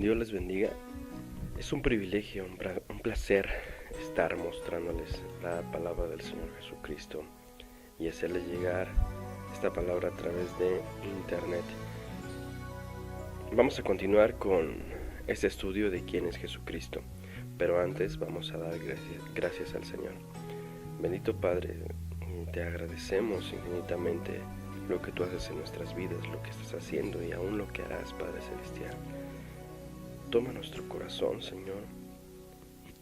Dios les bendiga. Es un privilegio, un placer estar mostrándoles la palabra del Señor Jesucristo y hacerles llegar esta palabra a través de internet. Vamos a continuar con este estudio de quién es Jesucristo, pero antes vamos a dar gracias al Señor. Bendito Padre, te agradecemos infinitamente lo que tú haces en nuestras vidas, lo que estás haciendo y aún lo que harás, Padre Celestial. Toma nuestro corazón, Señor,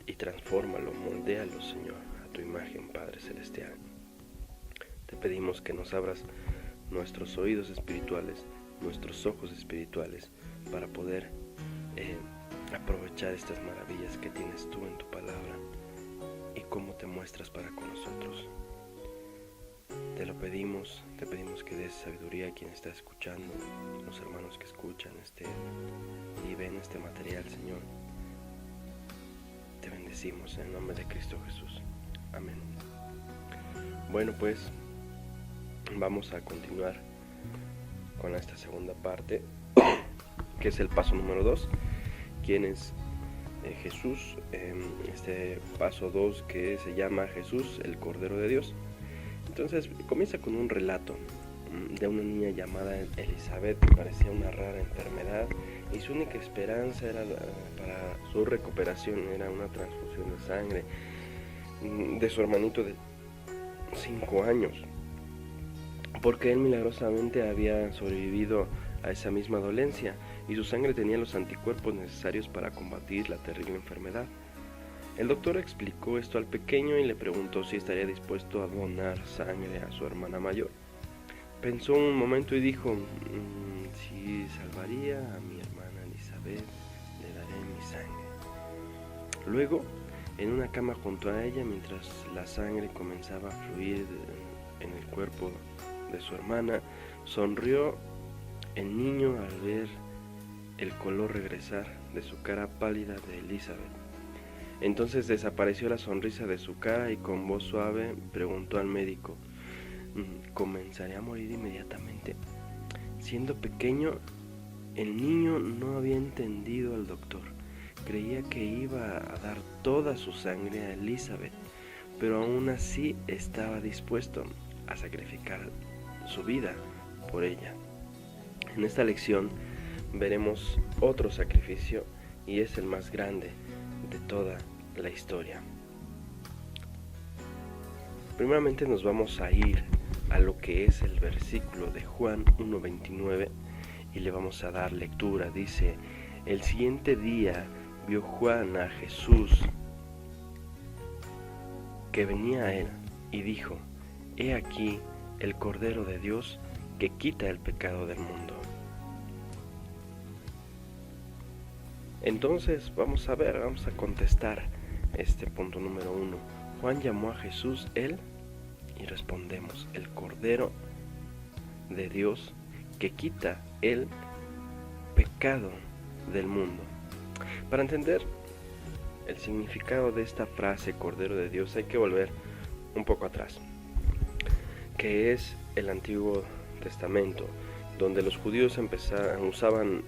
y transfórmalo, moldéalo, Señor, a tu imagen, Padre Celestial. Te pedimos que nos abras nuestros oídos espirituales, nuestros ojos espirituales, para poder aprovechar estas maravillas que tienes tú en tu palabra y cómo te muestras para con nosotros. Te pedimos que des sabiduría a quien está escuchando, los hermanos que escuchan y ven este material, Señor. Te bendecimos en el nombre de Cristo Jesús. Amén. Bueno, pues vamos a continuar con esta segunda parte, que es el paso número 2. ¿Quién es Jesús? Este paso 2 que se llama Jesús, el Cordero de Dios. Entonces comienza con un relato de una niña llamada Elizabeth que padecía una rara enfermedad y su única esperanza era para su recuperación era una transfusión de sangre de su hermanito de 5 años, porque él milagrosamente había sobrevivido a esa misma dolencia y su sangre tenía los anticuerpos necesarios para combatir la terrible enfermedad. El doctor explicó esto al pequeño y le preguntó si estaría dispuesto a donar sangre a su hermana mayor. Pensó un momento y dijo, si salvaría a mi hermana Elizabeth, le daré mi sangre. Luego, en una cama junto a ella, mientras la sangre comenzaba a fluir en el cuerpo de su hermana, sonrió el niño al ver el color regresar de su cara pálida de Elizabeth. Entonces desapareció la sonrisa de su cara y con voz suave preguntó al médico, ¿comenzaré a morir inmediatamente? Siendo pequeño, el niño no había entendido al doctor. Creía que iba a dar toda su sangre a Elizabeth, pero aún así estaba dispuesto a sacrificar su vida por ella. En esta lección veremos otro sacrificio y es el más grande de toda la historia. Primeramente nos vamos a ir a lo que es el versículo de Juan 1:29 y le vamos a dar lectura. Dice, el siguiente día vio Juan a Jesús que venía a él y dijo, he aquí el Cordero de Dios que quita el pecado del mundo. Entonces vamos a contestar este punto número 1. Juan llamó a Jesús él y respondemos, el Cordero de Dios que quita el pecado del mundo. Para entender el significado de esta frase, Cordero de Dios, hay que volver un poco atrás, que es el Antiguo Testamento, donde los judíos usaban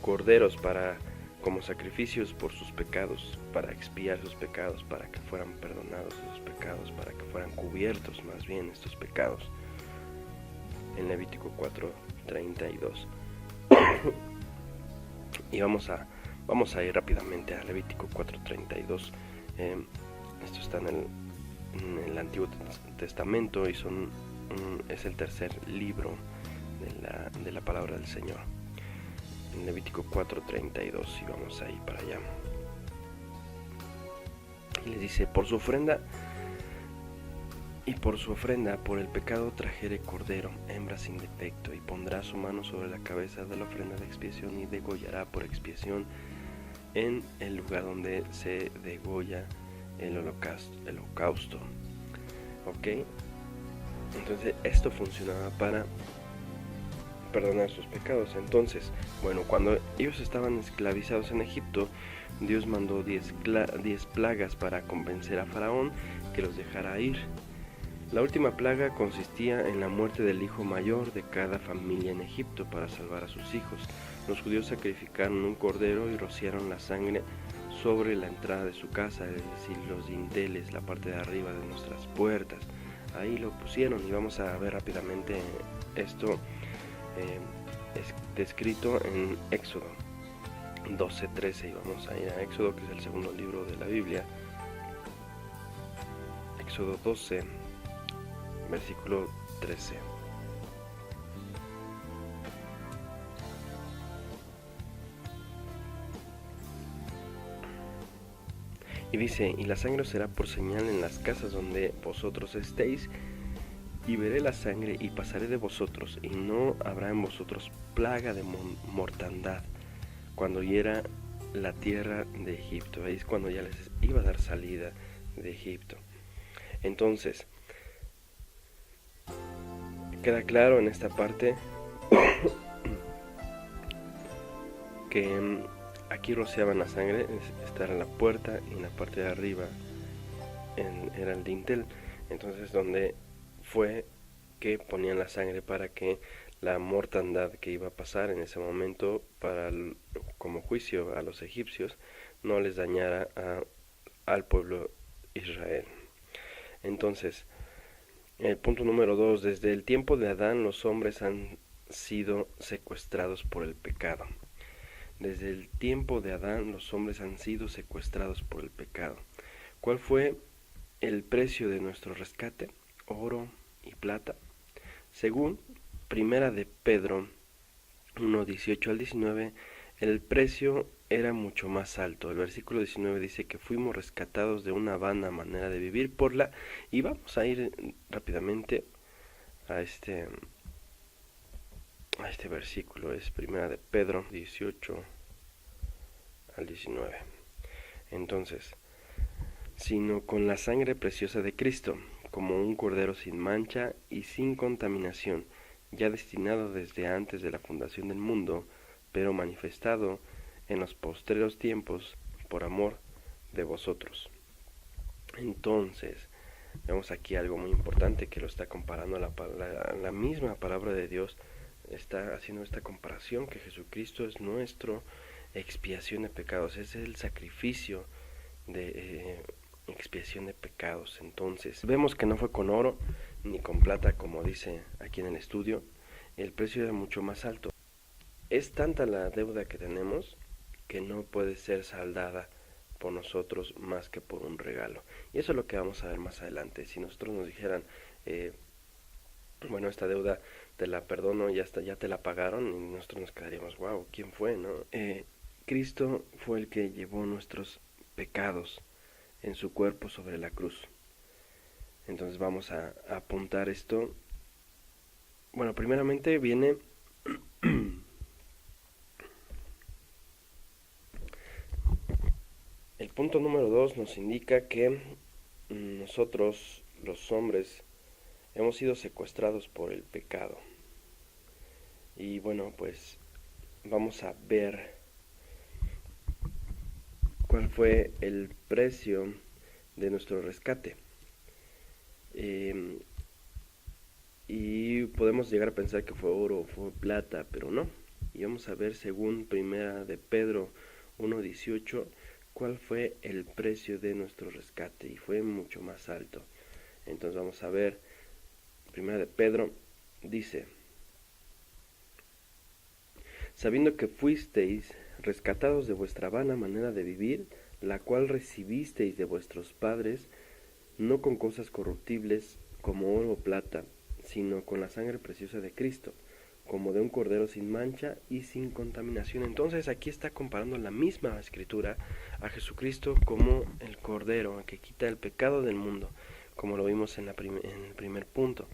corderos como sacrificios por sus pecados, para expiar sus pecados, para que fueran perdonados sus pecados, para que fueran cubiertos más bien estos pecados. En Levítico 4:32. Y vamos a ir rápidamente a Levítico 4:32. Esto está en el Antiguo Testamento y es el tercer libro de la palabra del Señor. En Levítico 4:32 y vamos a ir para allá. Y les dice, por su ofrenda por el pecado trajere cordero, hembra sin defecto, y pondrá su mano sobre la cabeza de la ofrenda de expiación y degollará por expiación en el lugar donde se degolla el holocausto. ¿Ok? Entonces esto funcionaba para perdonar sus pecados. Entonces, bueno, cuando ellos estaban esclavizados en Egipto, Dios mandó 10 plagas para convencer a Faraón que los dejara ir. La última plaga consistía en la muerte del hijo mayor de cada familia en Egipto para salvar a sus hijos. Los judíos sacrificaron un cordero y rociaron la sangre sobre la entrada de su casa, es decir, los dinteles, la parte de arriba de nuestras puertas. Ahí lo pusieron y vamos a ver rápidamente esto es descrito en Éxodo 12:13 y vamos a ir a Éxodo, que es el segundo libro de la Biblia. Éxodo 12, versículo 13. Y dice: y la sangre os será por señal en las casas donde vosotros estéis, y veré la sangre y pasaré de vosotros, y no habrá en vosotros plaga de mortandad cuando hiera la tierra de Egipto. Ahí es cuando ya les iba a dar salida de Egipto. Entonces, queda claro en esta parte que aquí rociaban la sangre, esta era la puerta, y en la parte de arriba era el dintel. Entonces, donde fue que ponían la sangre para que la mortandad que iba a pasar en ese momento como juicio a los egipcios no les dañara al pueblo Israel. Entonces, el punto número 2: desde el tiempo de Adán los hombres han sido secuestrados por el pecado. Desde el tiempo de Adán los hombres han sido secuestrados por el pecado. ¿Cuál fue el precio de nuestro rescate? Oro y plata. Según Primera de Pedro 1:18 al 19, el precio era mucho más alto. El versículo 19 dice que fuimos rescatados de una vana manera de vivir y vamos a ir rápidamente a este versículo. Es Primera de Pedro 18 al 19. Entonces, sino con la sangre preciosa de Cristo, como un cordero sin mancha y sin contaminación, ya destinado desde antes de la fundación del mundo, pero manifestado en los postreros tiempos por amor de vosotros. Entonces, vemos aquí algo muy importante que lo está comparando la misma palabra de Dios. Está haciendo esta comparación, que Jesucristo es nuestra expiación de pecados, es el sacrificio de expiación de pecados. Entonces, vemos que no fue con oro ni con plata, como dice aquí en el estudio. El precio era mucho más alto. Es tanta la deuda que tenemos que no puede ser saldada por nosotros más que por un regalo. Y eso es lo que vamos a ver más adelante. Si nosotros nos dijeran, bueno, esta deuda te la perdono, ya te la pagaron, y nosotros nos quedaríamos, wow, ¿quién fue, no? Cristo fue el que llevó nuestros pecados en su cuerpo sobre la cruz. Entonces vamos a apuntar esto. Bueno, primeramente viene el punto número 2, nos indica que nosotros, los hombres, hemos sido secuestrados por el pecado. Y bueno, pues vamos a ver cuál fue el precio de nuestro rescate. Y podemos llegar a pensar que fue oro o fue plata, pero no. Y vamos a ver, según Primera de Pedro 1:18, cuál fue el precio de nuestro rescate, y fue mucho más alto. Entonces vamos a ver, Primera de Pedro dice: sabiendo que fuisteis rescatados de vuestra vana manera de vivir, la cual recibisteis de vuestros padres, no con cosas corruptibles como oro o plata, sino con la sangre preciosa de Cristo, como de un cordero sin mancha y sin contaminación. Entonces aquí está comparando la misma escritura a Jesucristo como el cordero que quita el pecado del mundo, como lo vimos en el primer punto.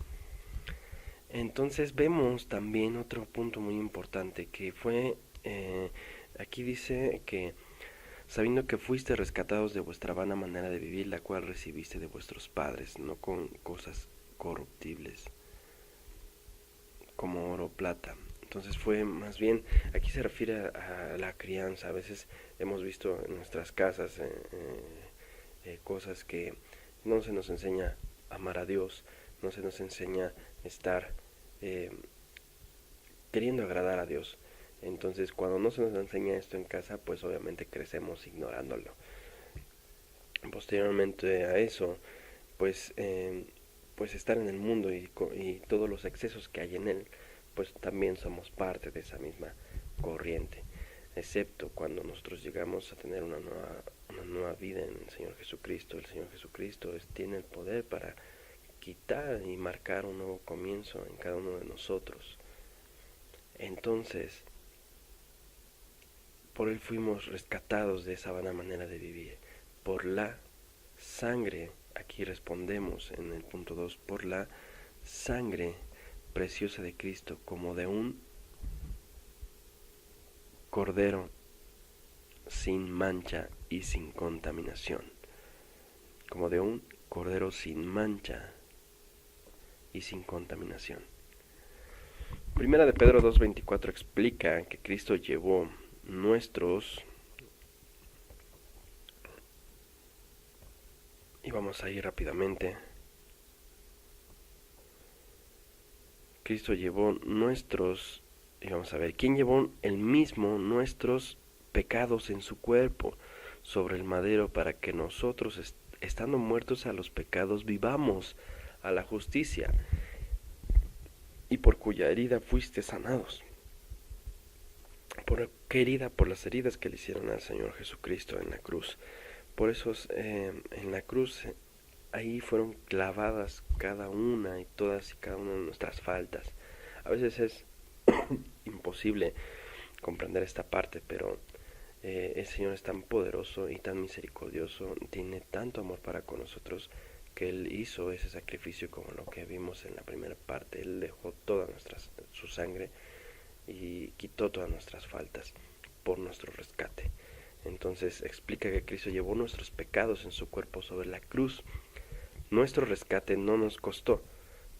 Entonces vemos también otro punto muy importante, que fue, aquí dice que sabiendo que fuiste rescatados de vuestra vana manera de vivir, la cual recibiste de vuestros padres, no con cosas corruptibles como oro o plata. Entonces fue más bien, aquí se refiere a la crianza. A veces hemos visto en nuestras casas cosas que no se nos enseña a amar a Dios, no se nos enseña estar queriendo agradar a Dios. Entonces, cuando no se nos enseña esto en casa, pues obviamente crecemos ignorándolo. Posteriormente a eso, pues pues estar en el mundo y todos los excesos que hay en él, pues también somos parte de esa misma corriente, excepto cuando nosotros llegamos a tener una nueva vida en el Señor Jesucristo. El Señor Jesucristo tiene el poder para quitar y marcar un nuevo comienzo en cada uno de nosotros. Entonces, por Él fuimos rescatados de esa vana manera de vivir, por la sangre. Aquí respondemos en el punto 2, por la sangre preciosa de Cristo, como de un cordero sin mancha y sin contaminación. Como de un cordero sin mancha y sin contaminación. Primera de Pedro 2:24 explica que Cristo llevó nuestros... Y vamos a ir rápidamente. Cristo llevó nuestros... Y vamos a ver, ¿quién llevó el mismo nuestros pecados en su cuerpo sobre el madero para que nosotros, estando muertos a los pecados, vivamos a la justicia? Y por cuya herida fuiste sanados. ¿Por qué herida? Por las heridas que le hicieron al Señor Jesucristo en la cruz. Por eso en la cruz ahí fueron clavadas cada una y todas y cada una de nuestras faltas. A veces es imposible comprender esta parte, pero el Señor es tan poderoso y tan misericordioso, tiene tanto amor para con nosotros, que Él hizo ese sacrificio como lo que vimos en la primera parte. Él dejó toda su sangre y quitó todas nuestras faltas por nuestro rescate. Entonces explica que Cristo llevó nuestros pecados en su cuerpo sobre la cruz. Nuestro rescate no nos costó,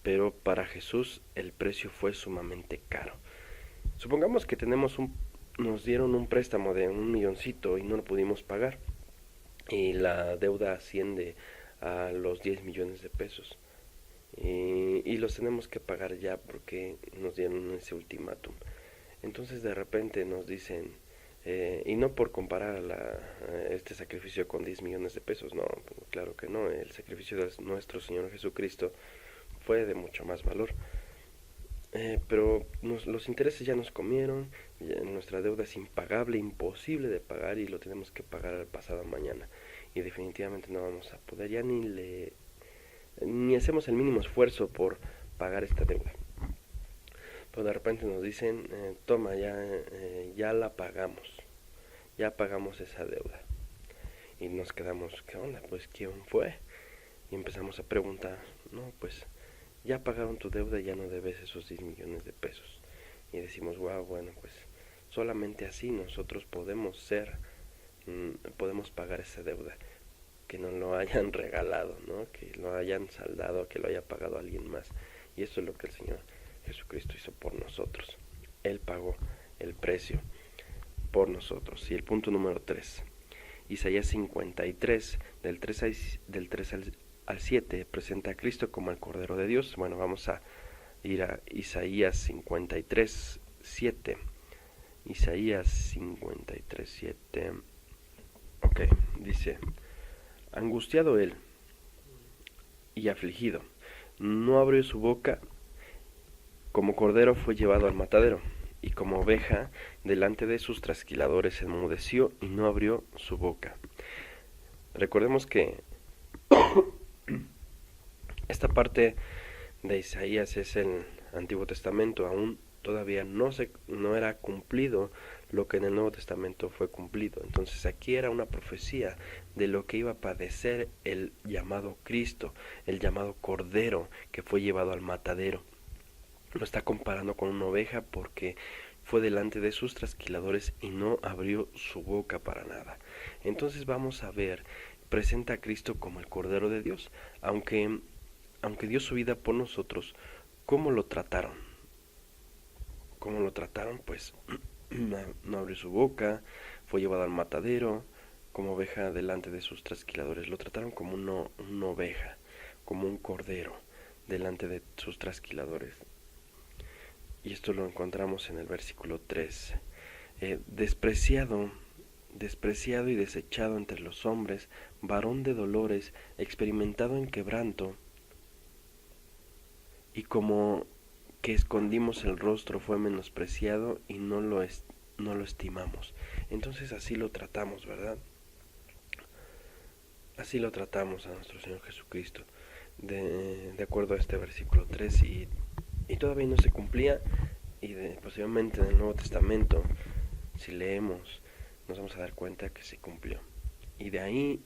pero para Jesús el precio fue sumamente caro. Supongamos que nos dieron un préstamo de $1,000,000 y no lo pudimos pagar, y la deuda asciende a los 10 millones de pesos, y los tenemos que pagar ya porque nos dieron ese ultimátum. Entonces de repente nos dicen, y no por comparar este sacrificio con 10 millones de pesos, no, claro que no, el sacrificio de nuestro Señor Jesucristo fue de mucho más valor. Pero los intereses ya nos comieron, nuestra deuda es impagable, imposible de pagar, y lo tenemos que pagar el pasado mañana. Y definitivamente no vamos a poder, ya ni hacemos el mínimo esfuerzo por pagar esta deuda. Pero de repente nos dicen, toma, ya la pagamos, ya pagamos esa deuda. Y nos quedamos, ¿qué onda? Pues ¿quién fue? Y empezamos a preguntar, no, pues ya pagaron tu deuda, ya no debes esos 10 millones de pesos. Y decimos, wow, bueno, pues solamente así nosotros podemos pagar esa deuda, que nos lo hayan regalado, ¿no? Que lo hayan saldado, que lo haya pagado alguien más. Y eso es lo que el Señor Jesucristo hizo por nosotros. Él pagó el precio por nosotros. Y el punto número 3, Isaías 53, del 3 al 7, presenta a Cristo como el Cordero de Dios. Bueno, vamos a ir a Isaías 53, 7. Isaías 53, 7. Ok, dice: angustiado él y afligido, no abrió su boca, como cordero fue llevado al matadero, y como oveja delante de sus trasquiladores enmudeció y no abrió su boca. Recordemos que esta parte de Isaías es el Antiguo Testamento, aún todavía no era cumplido lo que en el Nuevo Testamento fue cumplido. Entonces aquí era una profecía de lo que iba a padecer el llamado Cristo, el llamado Cordero que fue llevado al matadero. Lo está comparando con una oveja porque fue delante de sus trasquiladores y no abrió su boca para nada. Entonces vamos a ver, presenta a Cristo como el Cordero de Dios, aunque dio su vida por nosotros. ¿Cómo lo trataron? Pues no abrió su boca, fue llevado al matadero como oveja delante de sus trasquiladores. Lo trataron como una oveja, como un cordero delante de sus trasquiladores. Y esto lo encontramos en el versículo 3. Despreciado y desechado entre los hombres, varón de dolores, experimentado en quebranto, y como que escondimos el rostro, fue menospreciado y no lo estimamos. Entonces así lo tratamos, ¿verdad? Así lo tratamos a nuestro Señor Jesucristo, de acuerdo a este versículo 3, y todavía no se cumplía, y posiblemente en el Nuevo Testamento, si leemos, nos vamos a dar cuenta que se cumplió. Y de ahí,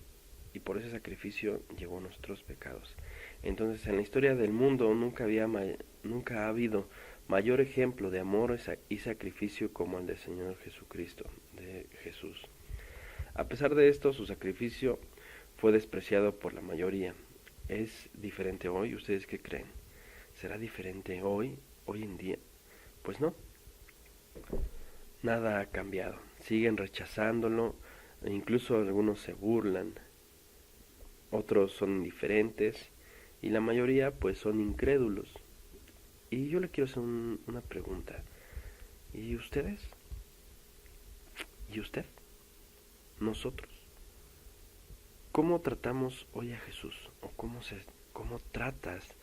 y por ese sacrificio, llevó nuestros pecados. Entonces, en la historia del mundo nunca ha habido mayor ejemplo de amor y sacrificio como el del Señor Jesucristo, de Jesús. A pesar de esto, su sacrificio fue despreciado por la mayoría. ¿Es diferente hoy? ¿Ustedes qué creen? ¿Será diferente hoy en día? Pues no. Nada ha cambiado. Siguen rechazándolo, e incluso algunos se burlan, otros son indiferentes y la mayoría pues son incrédulos. Y yo le quiero hacer una pregunta. ¿Y ustedes? ¿Y usted? ¿Nosotros? ¿Cómo tratamos hoy a Jesús? ¿O cómo tratas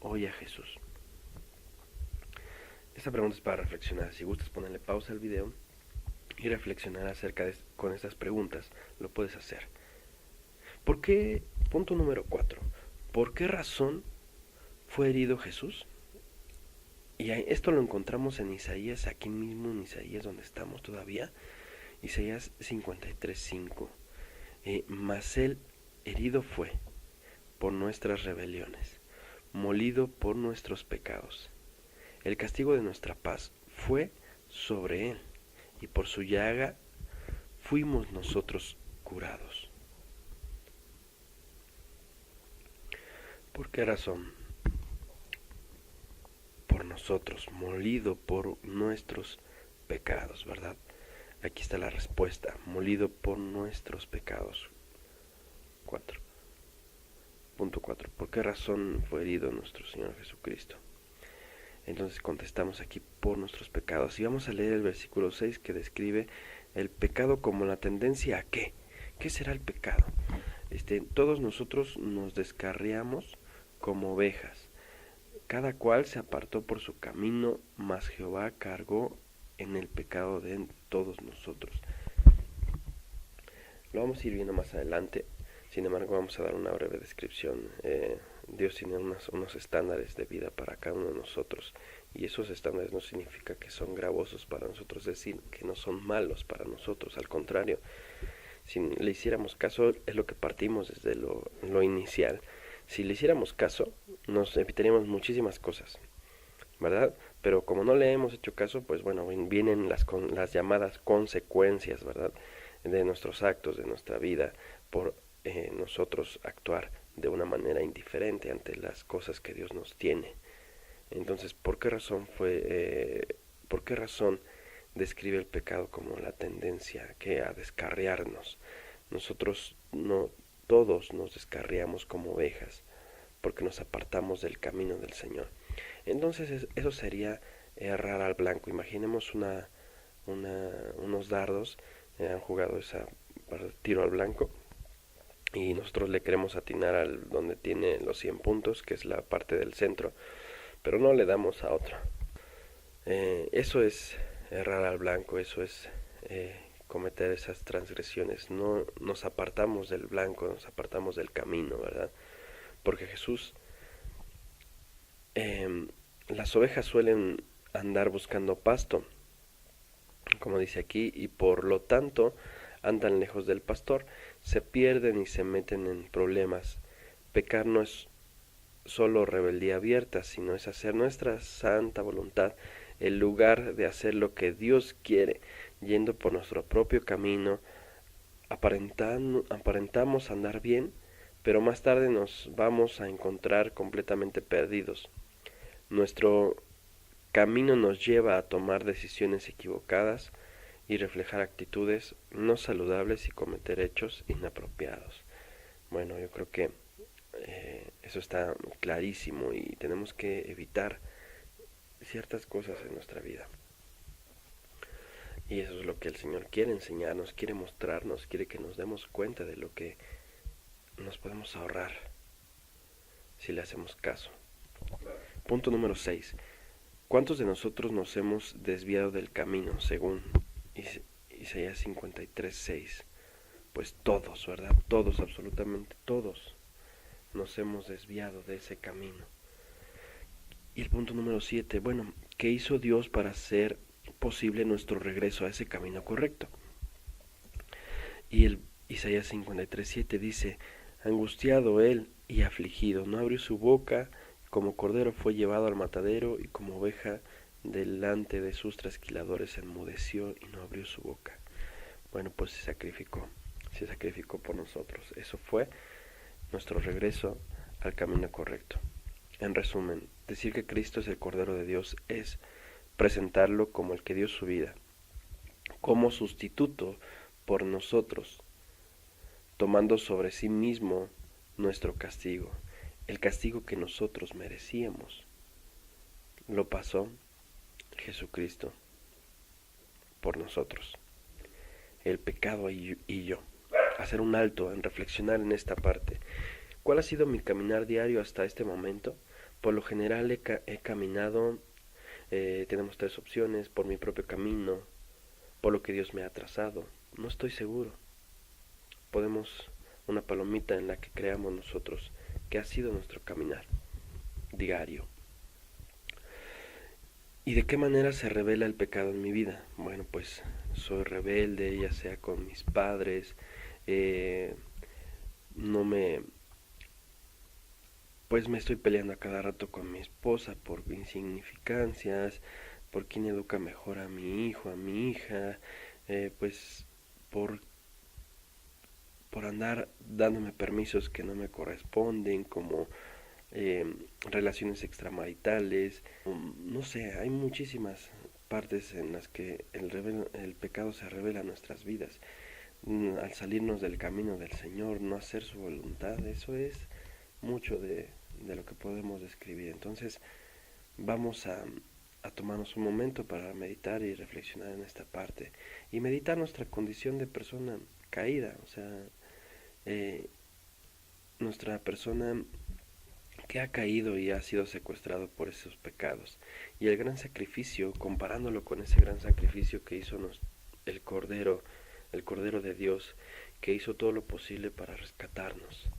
hoy a Jesús? Esta pregunta es para reflexionar. Si gustas ponerle pausa al video y reflexionar con estas preguntas, lo puedes hacer. ¿Por qué? Punto número 4. ¿Por qué razón fue herido Jesús? Y esto lo encontramos en Isaías, aquí mismo en Isaías donde estamos todavía. Isaías 53:5. Mas él herido fue por nuestras rebeliones, molido por nuestros pecados. El castigo de nuestra paz fue sobre él, y por su llaga fuimos nosotros curados. ¿Por qué razón? Por nosotros, molido por nuestros pecados, ¿verdad? Aquí está la respuesta, molido por nuestros pecados. 4. Punto 4. ¿Por qué razón fue herido nuestro Señor Jesucristo? Entonces contestamos aquí, por nuestros pecados. Y vamos a leer el versículo 6 que describe el pecado como la tendencia a ¿qué? ¿Qué será el pecado? Todos nosotros nos descarriamos como ovejas. Cada cual se apartó por su camino, mas Jehová cargó en el pecado de todos nosotros. Lo vamos a ir viendo más adelante. Sin embargo, vamos a dar una breve descripción. Dios tiene unos estándares de vida para cada uno de nosotros, y esos estándares no significa que son gravosos para nosotros, es decir, que no son malos para nosotros, al contrario, si le hiciéramos caso, es lo que partimos desde lo inicial. Si le hiciéramos caso, nos evitaríamos muchísimas cosas, ¿verdad? Pero como no le hemos hecho caso, pues bueno, vienen las llamadas consecuencias, ¿verdad? De nuestros actos, de nuestra vida, por nosotros actuar de una manera indiferente ante las cosas que Dios nos tiene. Entonces, ¿por qué razón describe el pecado como la tendencia a descarriarnos? Nosotros todos nos descarriamos como ovejas porque nos apartamos del camino del Señor. Entonces eso sería errar al blanco. Imaginemos unos dardos, han jugado para tiro al blanco, y nosotros le queremos atinar al donde tiene los 100 puntos, que es la parte del centro, pero no le damos a otro. Eso es errar al blanco, eso es cometer esas transgresiones. No nos apartamos del blanco, nos apartamos del camino, ¿verdad? Porque Jesús, las ovejas suelen andar buscando pasto, como dice aquí, y por lo tanto andan lejos del pastor, se pierden y se meten en problemas. Pecar no es solo rebeldía abierta, sino es hacer nuestra santa voluntad en lugar de hacer lo que Dios quiere, yendo por nuestro propio camino. Aparentamos andar bien, pero más tarde nos vamos a encontrar completamente perdidos. Nuestro camino nos lleva a tomar decisiones equivocadas y reflejar actitudes no saludables y cometer hechos inapropiados. Bueno, yo creo que Eso está clarísimo y tenemos que evitar ciertas cosas en nuestra vida. Y eso es lo que el Señor quiere enseñarnos, quiere mostrarnos, quiere que nos demos cuenta de lo que nos podemos ahorrar si le hacemos caso. Punto número 6. ¿Cuántos de nosotros nos hemos desviado del camino según Isaías 53:6? Pues todos, ¿verdad? Todos, absolutamente todos nos hemos desviado de ese camino. Y el punto número 7, bueno, ¿qué hizo Dios para hacer posible nuestro regreso a ese camino correcto? Y el Isaías 53:7 dice, angustiado él y afligido, no abrió su boca, como cordero fue llevado al matadero y como oveja delante de sus trasquiladores enmudeció y no abrió su boca. Bueno, pues se sacrificó por nosotros. Eso fue nuestro regreso al camino correcto. En resumen, decir que Cristo es el Cordero de Dios es presentarlo como el que dio su vida, como sustituto por nosotros, tomando sobre sí mismo nuestro castigo, el castigo que nosotros merecíamos. Lo pasó Jesucristo por nosotros, el pecado y yo. Hacer un alto en reflexionar en esta parte. ¿Cuál ha sido mi caminar diario hasta este momento? Por lo general he caminado, tenemos 3 opciones, por mi propio camino, por lo que Dios me ha trazado. No estoy seguro. Podemos una palomita en la que creamos nosotros que ha sido nuestro caminar diario. ¿Y de qué manera se revela el pecado en mi vida? Bueno, pues soy rebelde, ya sea con mis padres, pues me estoy peleando a cada rato con mi esposa por insignificancias, por quién educa mejor a mi hijo, a mi hija, pues por andar dándome permisos que no me corresponden, como relaciones extramaritales, no sé, hay muchísimas partes en las que el pecado se revela en nuestras vidas. Al salirnos del camino del Señor, no hacer su voluntad, eso es mucho de lo que podemos describir. Entonces vamos a tomarnos un momento para meditar y reflexionar en esta parte y meditar nuestra condición de persona caída, o sea, nuestra persona que ha caído y ha sido secuestrado por esos pecados, y el gran sacrificio, comparándolo con ese gran sacrificio que hizo el Cordero de Dios, que hizo todo lo posible para rescatarnos.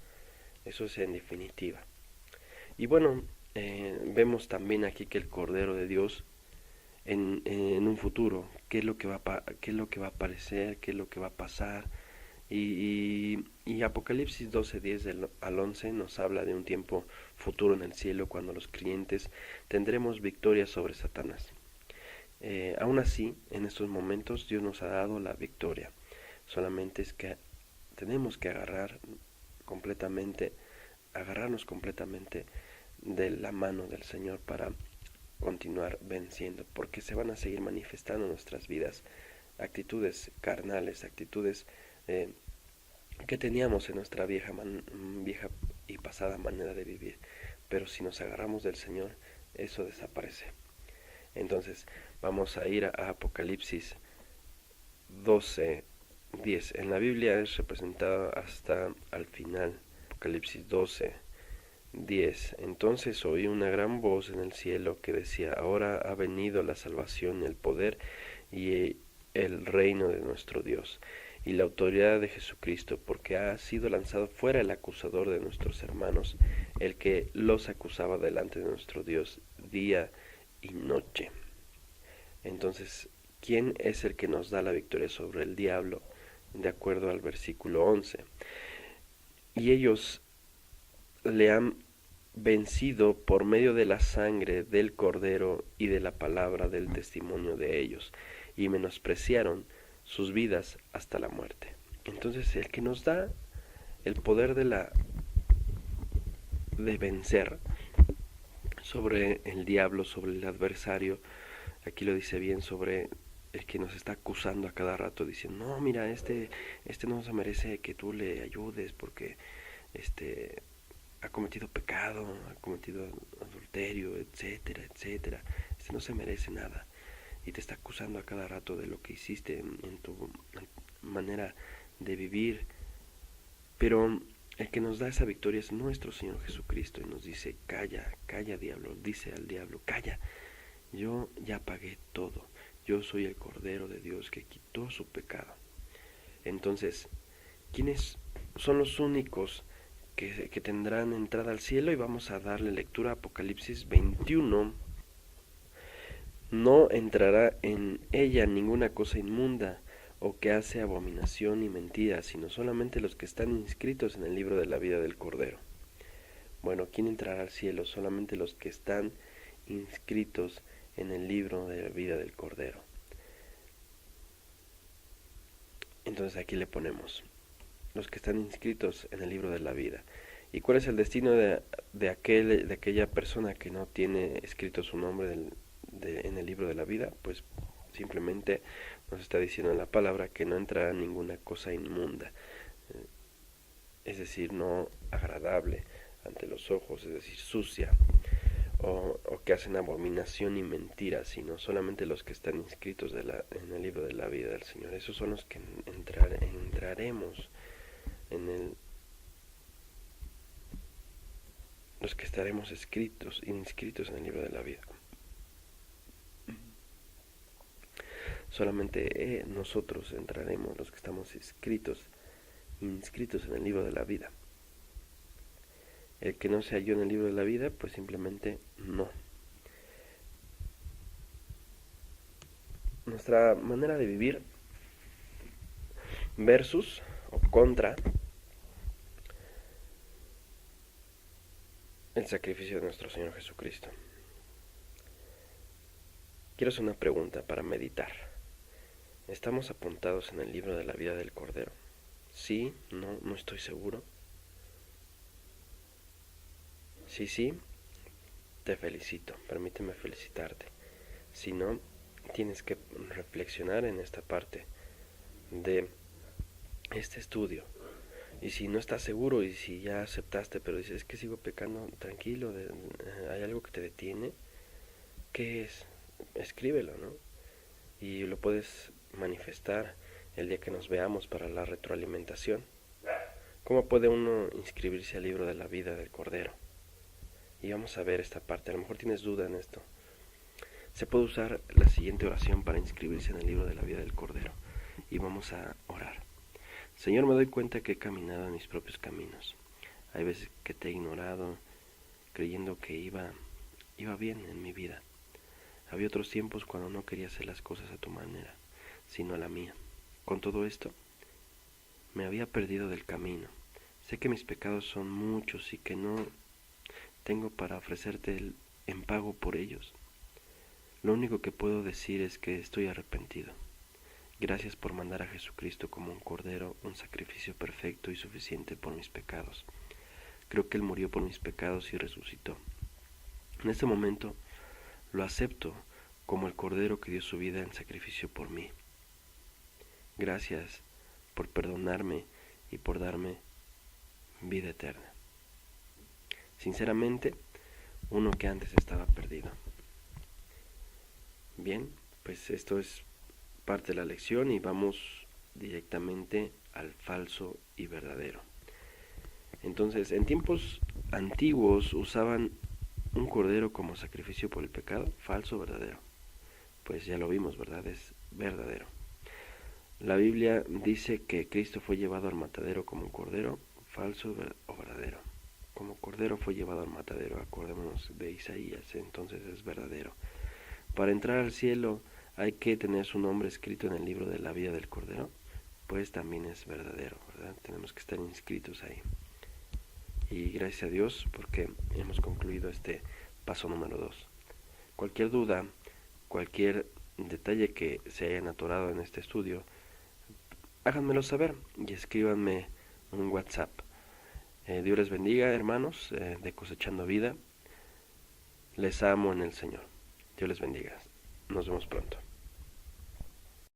Eso es en definitiva. Y bueno, vemos también aquí que el Cordero de Dios en un futuro, qué es lo que va a aparecer, qué es lo que va a pasar. Y Apocalipsis 12:10 al 11 nos habla de un tiempo futuro en el cielo cuando los creyentes tendremos victoria sobre Satanás. Aún así, en estos momentos Dios nos ha dado la victoria. Solamente es que tenemos que agarrarnos completamente de la mano del Señor para continuar venciendo, porque se van a seguir manifestando en nuestras vidas actitudes carnales, actitudes que teníamos en nuestra vieja y pasada manera de vivir, pero si nos agarramos del Señor, eso desaparece. Entonces vamos a ir a Apocalipsis 12:10. En la Biblia es representado hasta al final. Apocalipsis 12:10. Entonces oí una gran voz en el cielo que decía, ahora ha venido la salvación, el poder y el reino de nuestro Dios y la autoridad de Jesucristo, porque ha sido lanzado fuera el acusador de nuestros hermanos, el que los acusaba delante de nuestro Dios día y noche. Entonces, ¿quién es el que nos da la victoria sobre el diablo? De acuerdo al versículo 11. Y ellos le han vencido por medio de la sangre del Cordero y de la palabra del testimonio de ellos, y menospreciaron sus vidas hasta la muerte. Entonces el que nos da el poder de vencer sobre el diablo, sobre el adversario, aquí lo dice bien, sobre el que nos está acusando a cada rato diciendo, no, mira, este no se merece que tú le ayudes porque ha cometido pecado, ha cometido adulterio, etcétera, etcétera. Este no se merece nada y te está acusando a cada rato de lo que hiciste en tu manera de vivir. Pero el que nos da esa victoria es nuestro Señor Jesucristo y nos dice: calla, calla diablo, dice al diablo: calla, yo ya pagué todo, yo soy el Cordero de Dios que quitó su pecado. Entonces, ¿quiénes son los únicos que tendrán entrada al cielo? Y vamos a darle lectura a Apocalipsis 21. No entrará en ella ninguna cosa inmunda o que hace abominación y mentira, sino solamente los que están inscritos en el libro de la vida del Cordero. Bueno, ¿quién entrará al cielo? Solamente los que están inscritos en el libro de la vida del Cordero. Entonces aquí le ponemos: los que están inscritos en el libro de la vida. ¿Y cuál es el destino de aquella persona que no tiene escrito su nombre en el libro de la vida? Pues simplemente nos está diciendo en la palabra que no entrará ninguna cosa inmunda, es decir, no agradable ante los ojos, es decir, sucia, o que hacen abominación y mentira, sino solamente los que están inscritos en el libro de la vida del Señor. Esos son los que entraremos los que estaremos inscritos en el libro de la vida. Solamente nosotros entraremos, los que estamos inscritos en el libro de la vida. El que no se halló en el libro de la vida, pues simplemente no. Nuestra manera de vivir versus o contra el sacrificio de nuestro Señor Jesucristo. Quiero hacer una pregunta para meditar. ¿Estamos apuntados en el libro de la vida del Cordero? Sí, no estoy seguro. Sí, te felicito, permíteme felicitarte. Si no, tienes que reflexionar en esta parte de este estudio. Y si no estás seguro y si ya aceptaste, pero dices: es que sigo pecando, tranquilo, hay algo que te detiene, ¿qué es? Escríbelo, ¿no? Y lo puedes manifestar el día que nos veamos para la retroalimentación. ¿Cómo puede uno inscribirse al libro de la vida del Cordero? Y vamos a ver esta parte. A lo mejor tienes duda en esto. Se puede usar la siguiente oración para inscribirse en el libro de la vida del Cordero. Y vamos a orar. Señor, me doy cuenta que he caminado en mis propios caminos. Hay veces que te he ignorado, creyendo que iba bien en mi vida. Había otros tiempos cuando no quería hacer las cosas a tu manera, sino a la mía. Con todo esto, me había perdido del camino. Sé que mis pecados son muchos y que no tengo para ofrecerte en pago por ellos. Lo único que puedo decir es que estoy arrepentido. Gracias por mandar a Jesucristo como un cordero, un sacrificio perfecto y suficiente por mis pecados. Creo que Él murió por mis pecados y resucitó. En este momento lo acepto como el cordero que dio su vida en sacrificio por mí. Gracias por perdonarme y por darme vida eterna. Sinceramente, uno que antes estaba perdido. Bien, pues esto es parte de la lección y vamos directamente al falso y verdadero. Entonces, en tiempos antiguos usaban un cordero como sacrificio por el pecado. ¿Falso o verdadero? Pues ya lo vimos, ¿verdad? Es verdadero. La Biblia dice que Cristo fue llevado al matadero como un cordero. ¿Falso o verdadero? Como cordero fue llevado al matadero. Acordémonos de Isaías, entonces es verdadero. Para entrar al cielo hay que tener su nombre escrito en el libro de la vida del Cordero, pues también es verdadero, ¿verdad? Tenemos que estar inscritos ahí. Y gracias a Dios porque hemos concluido este paso número 2. Cualquier duda, cualquier detalle que se hayan atorado en este estudio, háganmelo saber y escríbanme un WhatsApp. Dios les bendiga, hermanos de Cosechando Vida. Les amo en el Señor. Dios les bendiga. Nos vemos pronto.